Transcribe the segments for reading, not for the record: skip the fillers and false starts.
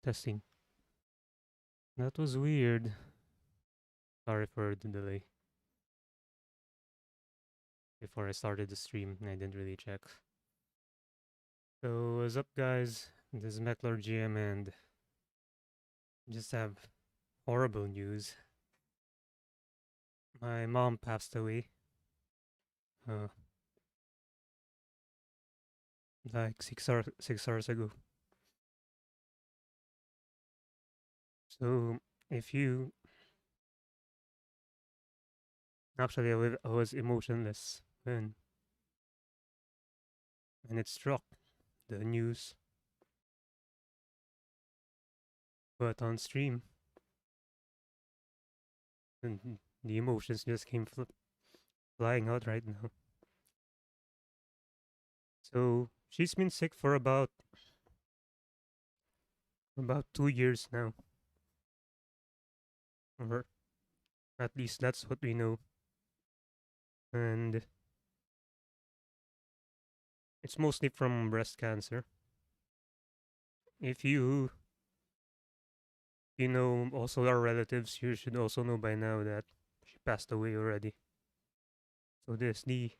Testing. That was weird. Sorry for the delay. Before I started the stream, I didn't really check. So, what's up, guys? This is Meckler GM, and just have horrible news. My mom passed away. Uh, like 6 hours ago. So, if you actually, I was emotionless when it struck the news, but on stream, and the emotions just came flying out right now. So she's been sick for about 2 years now, or at least that's what we know, and it's mostly from breast cancer. If you know also our relatives, you should also know by now that she passed away already. So this is the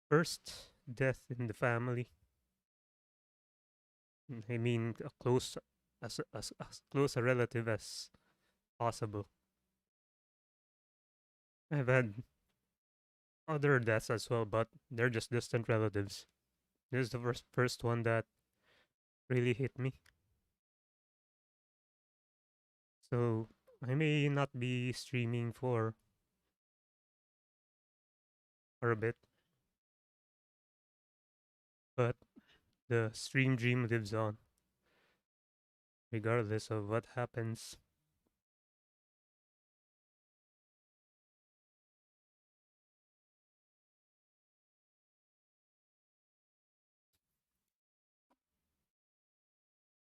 first death in the family. I mean, a close as close a relative as possible. I've had other deaths as well, but they're just distant relatives. This is the first one that really hit me. So I may not be streaming for a bit, but the stream dream lives on, regardless of what happens.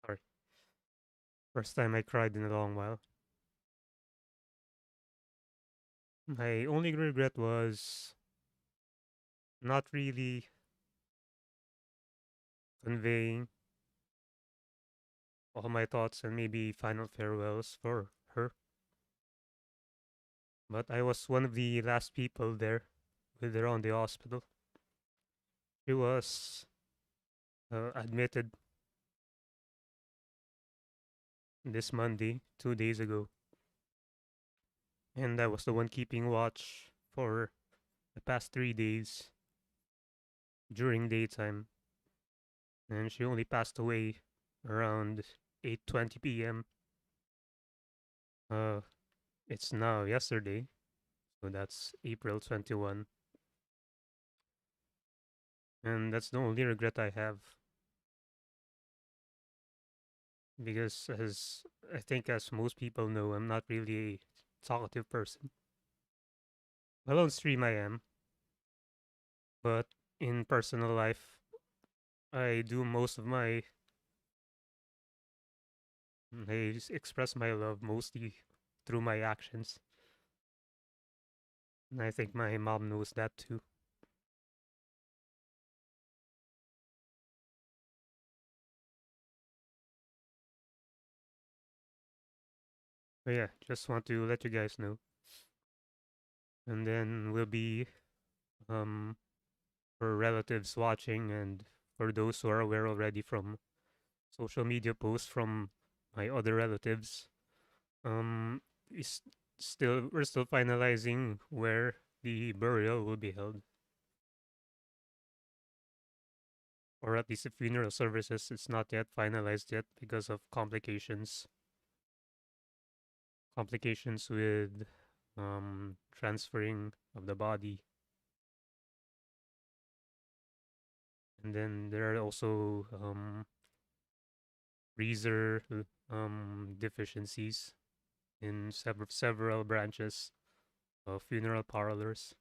Sorry, first time I cried in a long while. My only regret was not really conveying all my thoughts and maybe final farewells for her. But I was one of the last people there with her on the hospital. She was admitted this Monday, 2 days ago, and I was the one keeping watch for the past 3 days during daytime. And she only passed away around 8:20 p.m. Uh, it's now yesterday, so that's April 21, and that's the only regret I have because, as I think, as most people know, I'm not really a talkative person. Well, on stream I am, but in personal life, I do most of I express my love mostly through my actions, and I think my mom knows that too. But yeah, just want to let you guys know, and then we'll be um for relatives watching and for those who are aware already from social media posts from my other relatives. Um, is we're still finalizing where the burial will be held, or at least the funeral services. It's not yet finalized yet because of complications with transferring of the body, and then there are also freezer deficiencies in several branches of funeral parlors.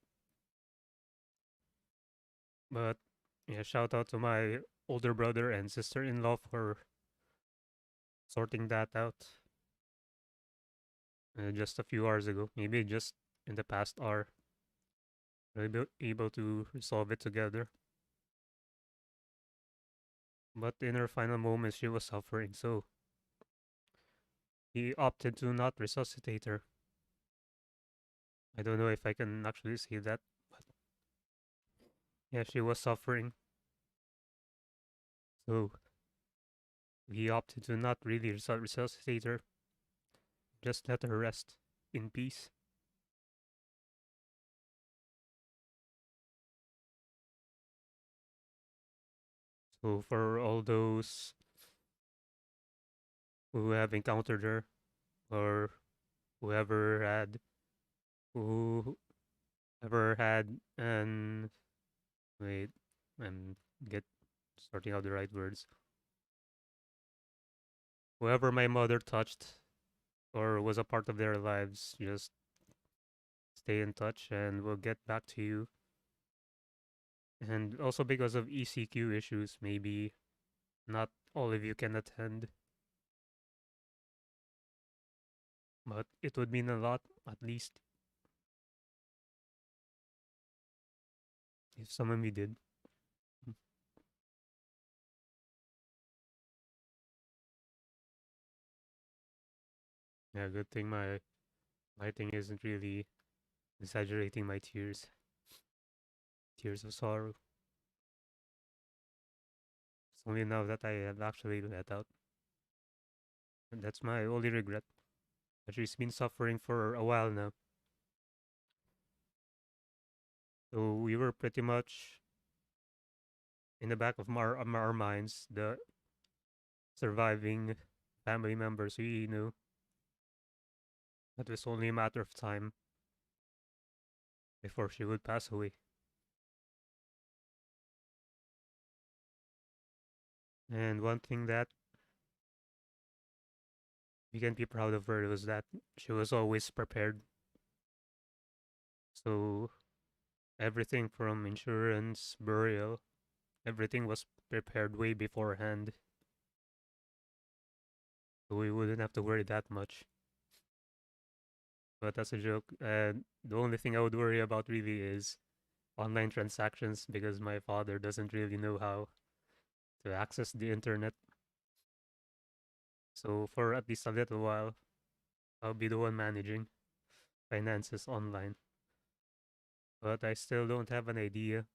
But yeah, shout out to my older brother and sister-in-law for sorting that out just a few hours ago. Maybe just in the past hour, able to resolve it together. But in her final moments, she was suffering, so he opted to not resuscitate her. I don't know if I can actually say that, but yeah, she was suffering. So he opted to not really resuscitate her, just let her rest in peace. So for all those who have encountered her, or whoever had who ever had an wait, I'm get sorting out the right words. Whoever my mother touched or was a part of their lives, just stay in touch and we'll get back to you. And also because of ECQ issues, maybe not all of you can attend, but it would mean a lot, at least, if some of you did. Mm. Yeah, good thing my lighting isn't really exaggerating my tears of sorrow. It's only now that I have actually let out. And that's my only regret. But she's been suffering for a while now. So we were pretty much in the back of our minds, the surviving family members we knew. That was only a matter of time before she would pass away. And one thing that we can be proud of her was that she was always prepared. So everything from insurance, burial, everything was prepared way beforehand. So we wouldn't have to worry that much. But that's a joke. And the only thing I would worry about really is online transactions because my father doesn't really know how to access the internet. So for at least a little while, I'll be the one managing finances online. But I still don't have an idea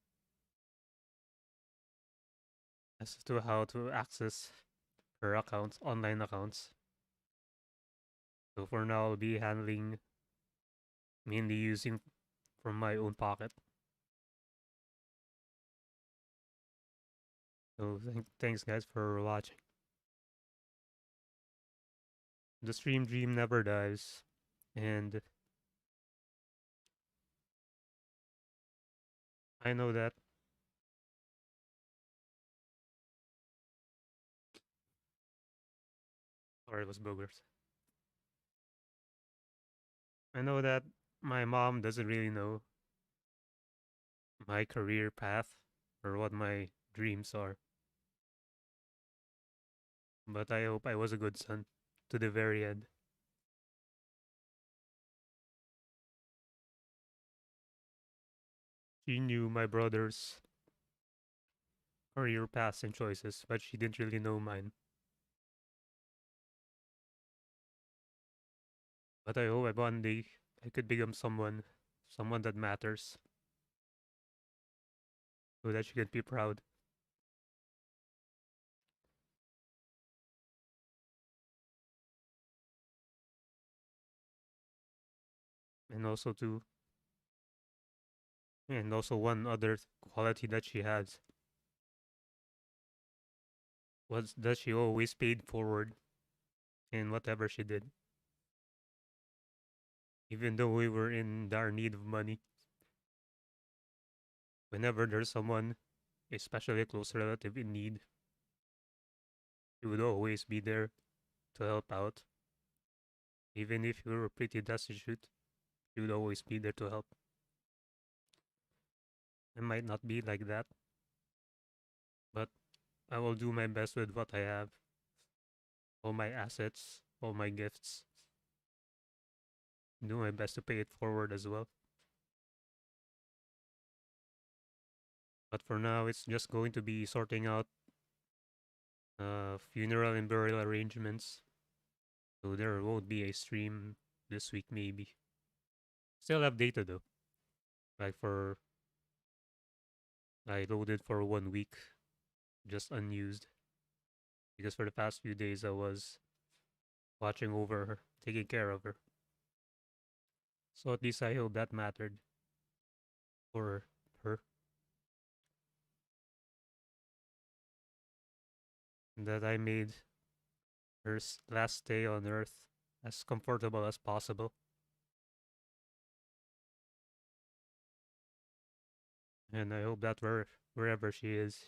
as to how to access her accounts, online accounts. So for now, I'll be handling mainly using from my own pocket. So thanks guys for watching. The stream dream never dies, and I know that. Or it was boogers. I know that my mom doesn't really know my career path or what my dreams are, but I hope I was a good son to the very end. She knew my brother's career paths and choices, but she didn't really know mine. But I hope one day I could become someone that matters, so that she could be proud. And also to, and also one other quality that she has was that she always paid forward in whatever she did, even though we were in dire need of money. Whenever there's someone, especially a close relative in need, she would always be there to help out. Even if you were pretty destitute, she would always be there to help. I might not be like that, but I will do my best with what I have, all my assets, all my gifts. Do my best to pay it forward as well. But for now, it's just going to be sorting out funeral and burial arrangements. So there won't be a stream this week, maybe. Still have data though. Like for I loaded for 1 week, just unused. Because for the past few days I was watching over her, taking care of her. So at least I hope that mattered for her. And that I made her last stay on Earth as comfortable as possible. And I hope that wherever she is,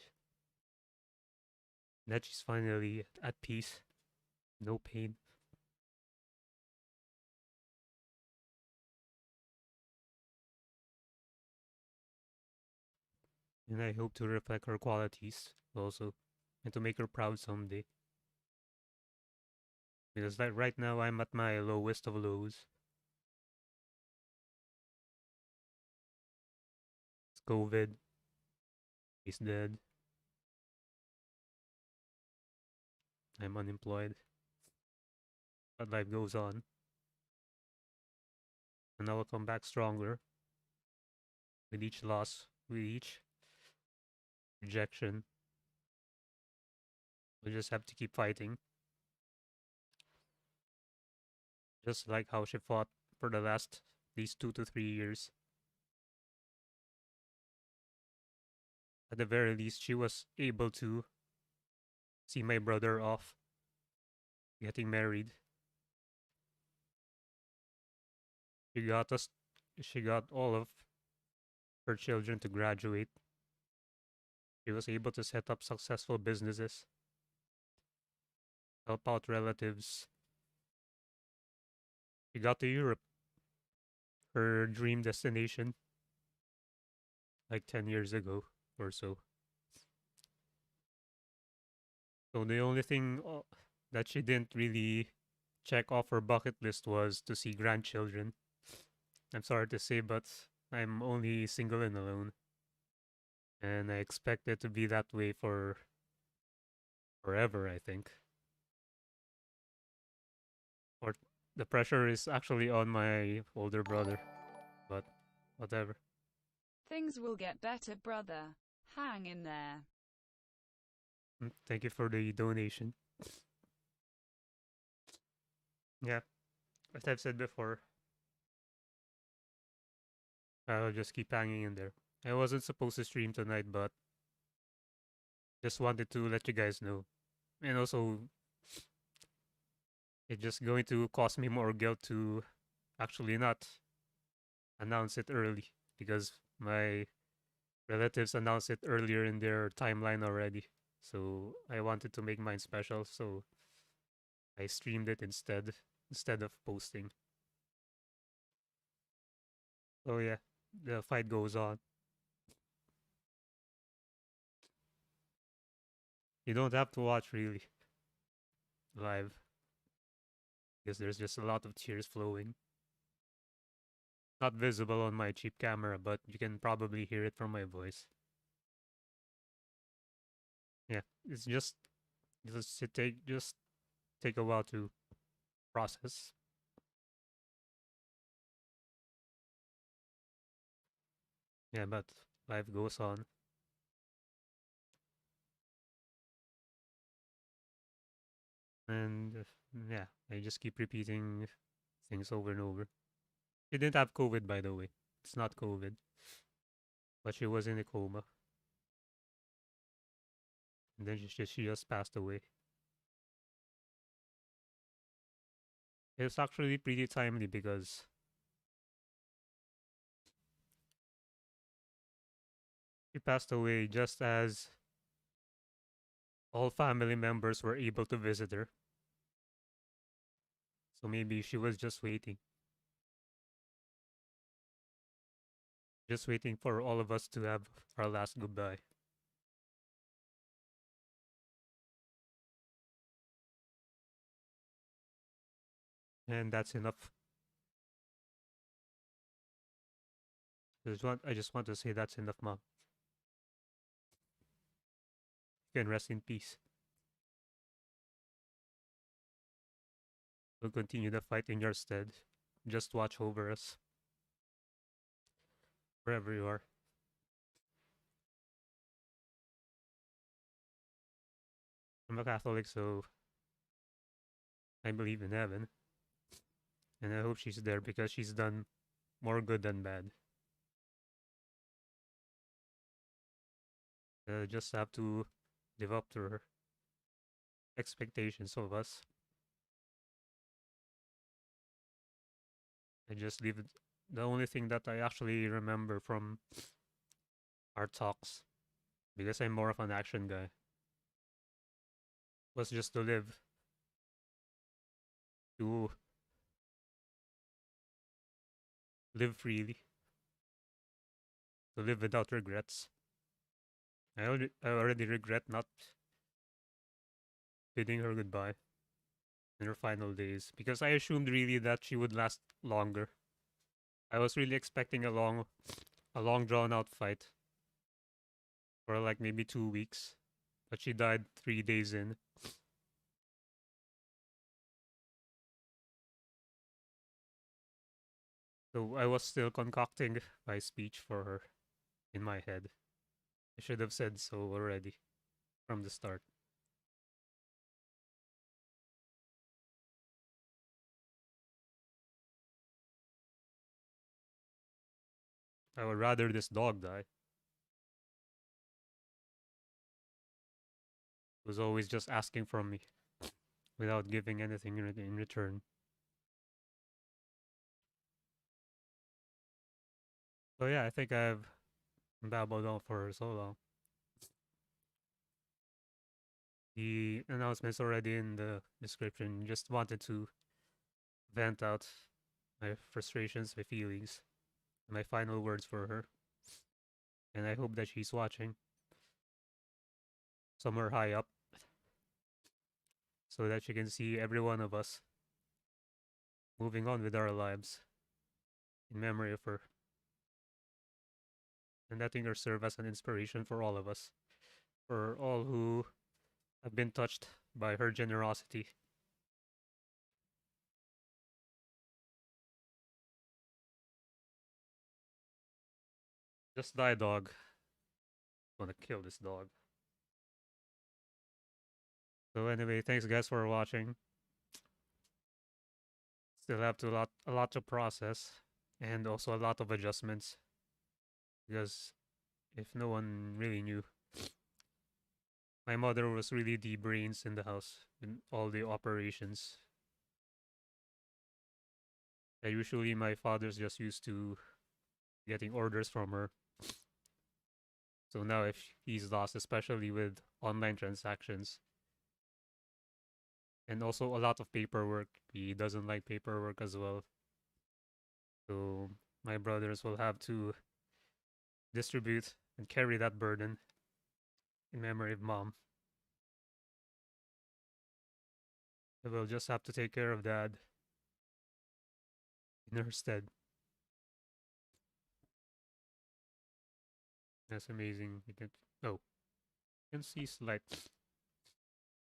that she's finally at peace, no pain. And I hope to reflect her qualities also, and to make her proud someday. Because like right now I'm at my lowest of lows. It's COVID, he's dead, I'm unemployed, but life goes on, and I will come back stronger with each loss, with each rejection. We just have to keep fighting, just like how she fought for the last these 2 to 3 years. At the very least, she was able to see my brother off getting married. She got us, she got all of her children to graduate. She was able to set up successful businesses, help out relatives. She got to Europe, her dream destination, like 10 years ago or so. So the only thing that she didn't really check off her bucket list was to see grandchildren. I'm sorry to say, but I'm only single and alone. And I expect it to be that way for forever, I think. Or the pressure is actually on my older brother, but whatever. Things will get better, brother. Hang in there. Thank you for the donation. Yeah, as I've said before, I'll just keep hanging in there. I wasn't supposed to stream tonight, but just wanted to let you guys know. And also, it's just going to cost me more guilt to actually not announce it early because my relatives announced it earlier in their timeline already. So I wanted to make mine special, so I streamed it instead of posting. So yeah, the fight goes on. You don't have to watch really live because there's just a lot of tears flowing. Not visible on my cheap camera, but you can probably hear it from my voice. Yeah, it's just take a while to process. Yeah, but life goes on. And yeah, I just keep repeating things over and over. She didn't have COVID, by the way. It's not COVID, but she was in a coma, and then she just passed away. It was actually pretty timely because she passed away just as all family members were able to visit her. So maybe she was just waiting for all of us to have our last goodbye. And that's enough. I just want to say that's enough, Mom. You can rest in peace. will continue the fight in your stead. Just watch over us wherever you are. I'm a Catholic, so I believe in heaven, and I hope she's there because she's done more good than bad. Just have to live up to her expectations of us. I just leave it. The only thing that I actually remember from our talks, because I'm more of an action guy, was just to live freely, to live without regrets. I already regret not bidding her goodbye in her final days because I assumed really that she would last longer. I was really expecting a long drawn out fight for like maybe 2 weeks, but she died 3 days in. So I was still concocting my speech for her in my head. I should have said so already from the start. I would rather this dog die. It was always just asking from me without giving anything in return. So yeah, I think I've babbled on for so long. The announcement's already in the description. Just wanted to vent out my frustrations, my feelings, my final words for her. And I hope that she's watching somewhere high up so that she can see every one of us moving on with our lives in memory of her. And letting her serve as an inspiration for all of us, for all who have been touched by her generosity. Just die, dog. I'm gonna kill this dog. So anyway, thanks guys for watching. Still have a lot to process and also a lot of adjustments because if no one really knew, my mother was really the brains in the house in all the operations. And usually my father's just used to getting orders from her. So now if he's lost, especially with online transactions and also a lot of paperwork, he doesn't like paperwork as well. So my brothers will have to distribute and carry that burden in memory of mom. I will just have to take care of dad in her stead. That's amazing. You can oh, you can see slight.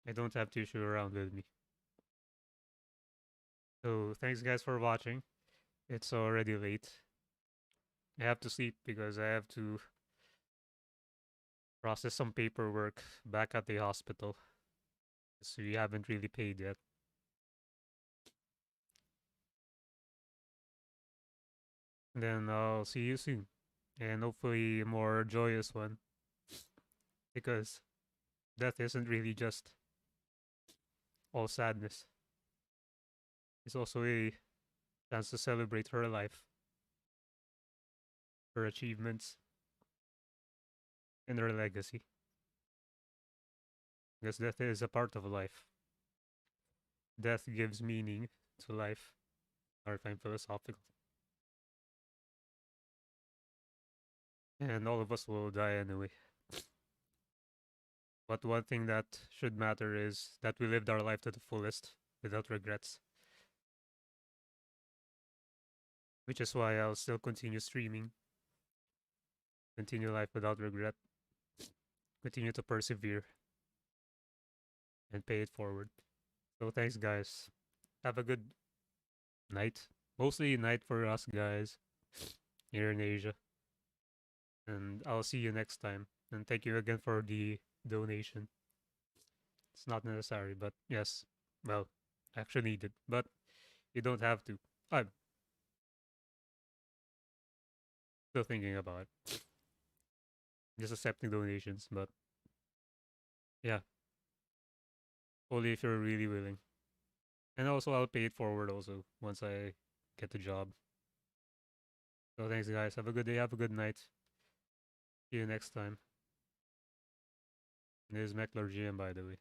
I don't have tissue around with me. So thanks guys for watching. It's already late. I have to sleep because I have to process some paperwork back at the hospital. So we haven't really paid yet. And then I'll see you soon. And hopefully a more joyous one. Because death isn't really just all sadness. It's also a chance to celebrate her life, her achievements, and her legacy. Because death is a part of life. Death gives meaning to life. Or if I'm philosophical. And all of us will die anyway. But one thing that should matter is that we lived our life to the fullest without regrets. Which is why I'll still continue streaming, continue life without regret, continue to persevere, and pay it forward. So thanks, guys. have a good night. Mostly night for us guys here in Asia. And I'll see you next time. And thank you again for the donation. It's not necessary, but yes, well, actually needed. But you don't have to. I'm still thinking about it. Just accepting donations, but yeah, only if you're really willing. And also, I'll pay it forward also once I get the job. So thanks, guys. Have a good day. Have a good night. See you next time. This is Meckler GM, by the way.